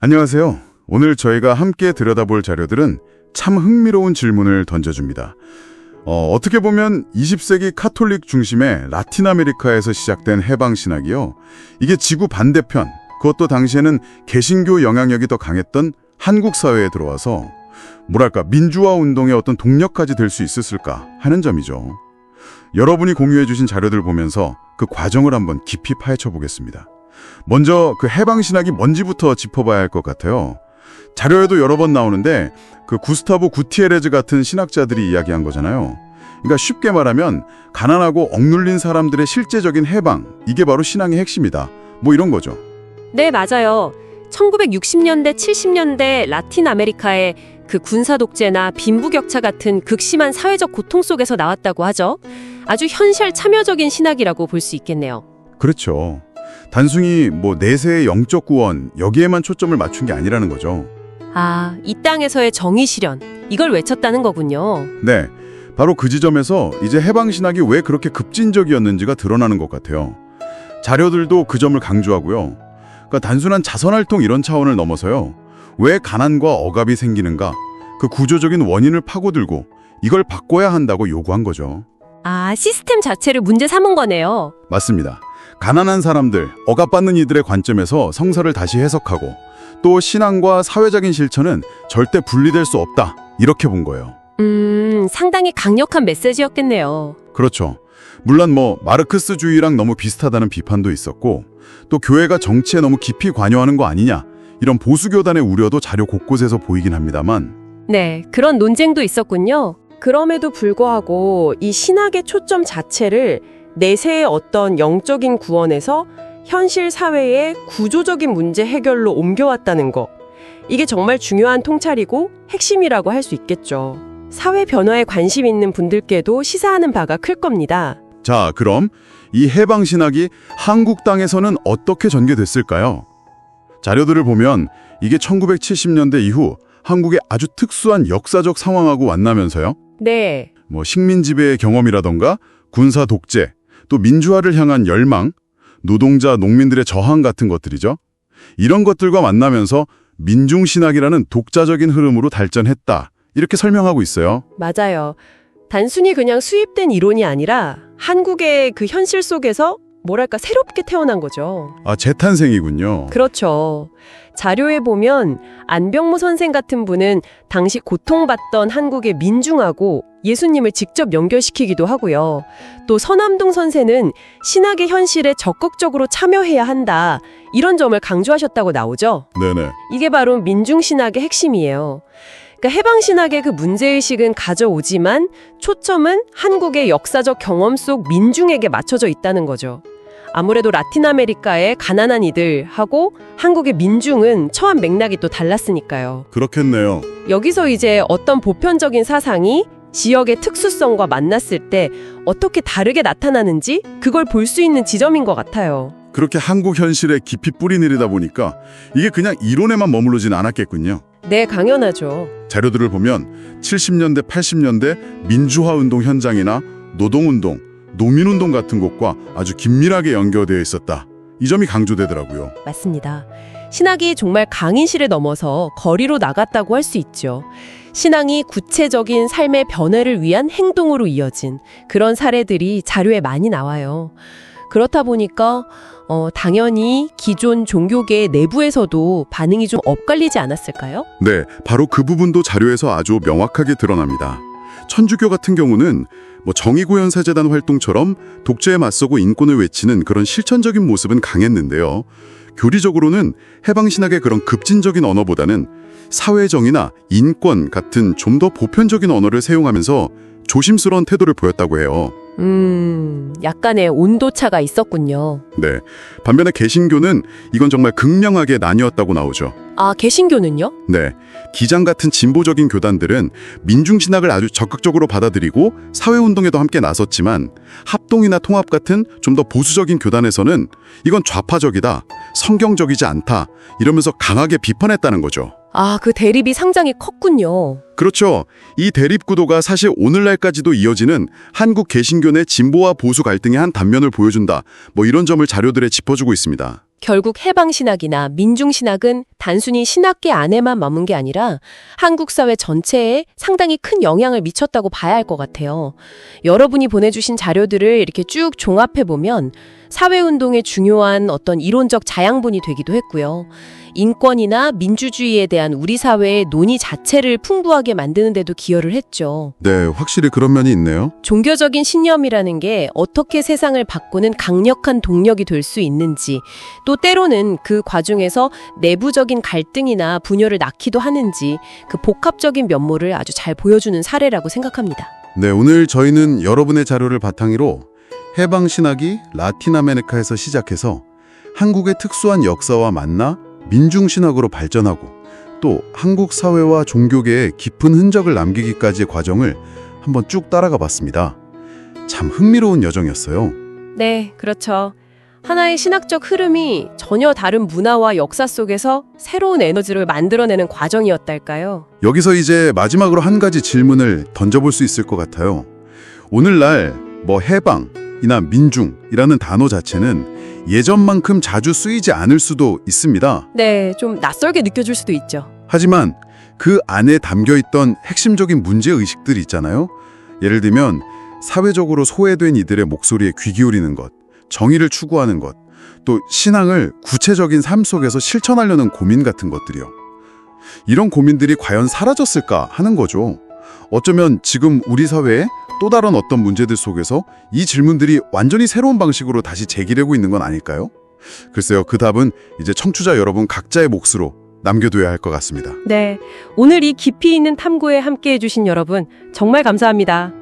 안녕하세요. 오늘 저희가 함께 들여다볼 자료들은 참 흥미로운 질문을 던져줍니다. 어떻게 보면 20세기 카톨릭 중심의 라틴 아메리카에서 시작된 해방신학이요. 이게 지구 반대편, 그것도 당시에는 개신교 영향력이 더 강했던 한국 사회에 들어와서 뭐랄까 민주화 운동의 어떤 동력까지 될 수 있었을까 하는 점이죠. 여러분이 공유해 주신 자료들 보면서 그 과정을 한번 깊이 파헤쳐 보겠습니다. 먼저 그 해방신학이 뭔지부터 짚어봐야 할 것 같아요. 자료에도 여러 번 나오는데 그 구스타보 구티에레즈 같은 신학자들이 이야기한 거잖아요. 그러니까 쉽게 말하면 가난하고 억눌린 사람들의 실제적인 해방, 이게 바로 신앙의 핵심이다. 뭐 이런 거죠. 네, 맞아요. 1960년대, 70년대 라틴 아메리카의 그 군사 독재나 빈부격차 같은 극심한 사회적 고통 속에서 나왔다고 하죠. 아주 현실 참여적인 신학이라고 볼 수 있겠네요. 그렇죠. 단순히 뭐 내세의 영적 구원, 여기에만 초점을 맞춘 게 아니라는 거죠. 아, 이 땅에서의 정의 실현, 이걸 외쳤다는 거군요. 네, 바로 그 지점에서 이제 해방신학이 왜 그렇게 급진적이었는지가 드러나는 것 같아요. 자료들도 그 점을 강조하고요. 그러니까 단순한 자선활동 이런 차원을 넘어서요. 왜 가난과 억압이 생기는가, 그 구조적인 원인을 파고들고 이걸 바꿔야 한다고 요구한 거죠. 아, 시스템 자체를 문제 삼은 거네요. 맞습니다. 가난한 사람들, 억압받는 이들의 관점에서 성서를 다시 해석하고 또 신앙과 사회적인 실천은 절대 분리될 수 없다, 이렇게 본 거예요. 상당히 강력한 메시지였겠네요. 그렇죠. 물론 뭐 마르크스주의랑 너무 비슷하다는 비판도 있었고 또 교회가 정치에 너무 깊이 관여하는 거 아니냐, 이런 보수교단의 우려도 자료 곳곳에서 보이긴 합니다만 네, 그런 논쟁도 있었군요. 그럼에도 불구하고 이 신학의 초점 자체를 내세의 어떤 영적인 구원에서 현실 사회의 구조적인 문제 해결로 옮겨왔다는 거. 이게 정말 중요한 통찰이고 핵심이라고 할 수 있겠죠. 사회 변화에 관심 있는 분들께도 시사하는 바가 클 겁니다. 자, 그럼 이 해방신학이 한국 땅에서는 어떻게 전개됐을까요? 자료들을 보면 이게 1970년대 이후 한국의 아주 특수한 역사적 상황하고 만나면서요. 네. 뭐 식민 지배의 경험이라던가 군사 독재, 또 민주화를 향한 열망, 노동자, 농민들의 저항 같은 것들이죠. 이런 것들과 만나면서 민중신학이라는 독자적인 흐름으로 발전했다, 이렇게 설명하고 있어요. 맞아요. 단순히 그냥 수입된 이론이 아니라 한국의 그 현실 속에서 뭐랄까 새롭게 태어난 거죠. 아, 재탄생이군요. 그렇죠. 자료에 보면 안병무 선생 같은 분은 당시 고통받던 한국의 민중하고 예수님을 직접 연결시키기도 하고요. 또 서남동 선생은 신학의 현실에 적극적으로 참여해야 한다, 이런 점을 강조하셨다고 나오죠. 네네. 이게 바로 민중신학의 핵심이에요. 그러니까 해방신학의 그 문제의식은 가져오지만 초점은 한국의 역사적 경험 속 민중에게 맞춰져 있다는 거죠. 아무래도 라틴 아메리카의 가난한 이들하고 한국의 민중은 처한 맥락이 또 달랐으니까요. 그렇겠네요. 여기서 이제 어떤 보편적인 사상이 지역의 특수성과 만났을 때 어떻게 다르게 나타나는지 그걸 볼 수 있는 지점인 것 같아요. 그렇게 한국 현실에 깊이 뿌리 내리다 보니까 이게 그냥 이론에만 머무르진 않았겠군요. 네, 당연하죠. 자료들을 보면 70년대, 80년대 민주화 운동 현장이나 노동운동, 노민운동 같은 곳과 아주 긴밀하게 연결되어 있었다, 이 점이 강조되더라고요. 맞습니다. 신학이 정말 강인실을 넘어서 거리로 나갔다고 할 수 있죠. 신앙이 구체적인 삶의 변화를 위한 행동으로 이어진 그런 사례들이 자료에 많이 나와요. 그렇다 보니까 당연히 기존 종교계 내부에서도 반응이 좀 엇갈리지 않았을까요? 네, 바로 그 부분도 자료에서 아주 명확하게 드러납니다. 천주교 같은 경우는 뭐 정의구현사재단 활동처럼 독재에 맞서고 인권을 외치는 그런 실천적인 모습은 강했는데요. 교리적으로는 해방신학의 그런 급진적인 언어보다는 사회정의나 인권 같은 좀 더 보편적인 언어를 사용하면서 조심스러운 태도를 보였다고 해요. 약간의 온도차가 있었군요. 네, 반면에 개신교는 이건 정말 극명하게 나뉘었다고 나오죠. 아, 개신교는요? 네, 기장 같은 진보적인 교단들은 민중신학을 아주 적극적으로 받아들이고 사회운동에도 함께 나섰지만 합동이나 통합 같은 좀 더 보수적인 교단에서는 이건 좌파적이다, 성경적이지 않다, 이러면서 강하게 비판했다는 거죠. 아, 그 대립이 상당히 컸군요. 그렇죠. 이 대립구도가 사실 오늘날까지도 이어지는 한국 개신교 내 진보와 보수 갈등의 한 단면을 보여준다. 뭐 이런 점을 자료들에 짚어주고 있습니다. 결국 해방신학이나 민중신학은 단순히 신학계 안에만 머문 게 아니라 한국 사회 전체에 상당히 큰 영향을 미쳤다고 봐야 할 것 같아요. 여러분이 보내주신 자료들을 이렇게 쭉 종합해보면 사회운동의 중요한 어떤 이론적 자양분이 되기도 했고요. 인권이나 민주주의에 대한 우리 사회의 논의 자체를 풍부하게 만드는 데도 기여를 했죠. 네, 확실히 그런 면이 있네요. 종교적인 신념이라는 게 어떻게 세상을 바꾸는 강력한 동력이 될 수 있는지, 또 때로는 그 과정에서 내부적인 갈등이나 분열을 낳기도 하는지 그 복합적인 면모를 아주 잘 보여주는 사례라고 생각합니다. 네, 오늘 저희는 여러분의 자료를 바탕으로 해방신학이 라틴 아메리카에서 시작해서 한국의 특수한 역사와 만나 민중신학으로 발전하고 또 한국 사회와 종교계에 깊은 흔적을 남기기까지의 과정을 한번 쭉 따라가 봤습니다. 참 흥미로운 여정이었어요. 네, 그렇죠. 하나의 신학적 흐름이 전혀 다른 문화와 역사 속에서 새로운 에너지를 만들어내는 과정이었달까요? 여기서 이제 마지막으로 한 가지 질문을 던져볼 수 있을 것 같아요. 오늘날 뭐 해방이나 민중이라는 단어 자체는 예전만큼 자주 쓰이지 않을 수도 있습니다. 네, 좀 낯설게 느껴질 수도 있죠. 하지만 그 안에 담겨있던 핵심적인 문제의식들이 있잖아요. 예를 들면 사회적으로 소외된 이들의 목소리에 귀 기울이는 것, 정의를 추구하는 것, 또 신앙을 구체적인 삶 속에서 실천하려는 고민 같은 것들이요. 이런 고민들이 과연 사라졌을까 하는 거죠. 어쩌면 지금 우리 사회에 또 다른 어떤 문제들 속에서 이 질문들이 완전히 새로운 방식으로 다시 제기되고 있는 건 아닐까요? 글쎄요, 그 답은 이제 청취자 여러분 각자의 몫으로 남겨둬야 할 것 같습니다. 네, 오늘 이 깊이 있는 탐구에 함께해 주신 여러분 정말 감사합니다.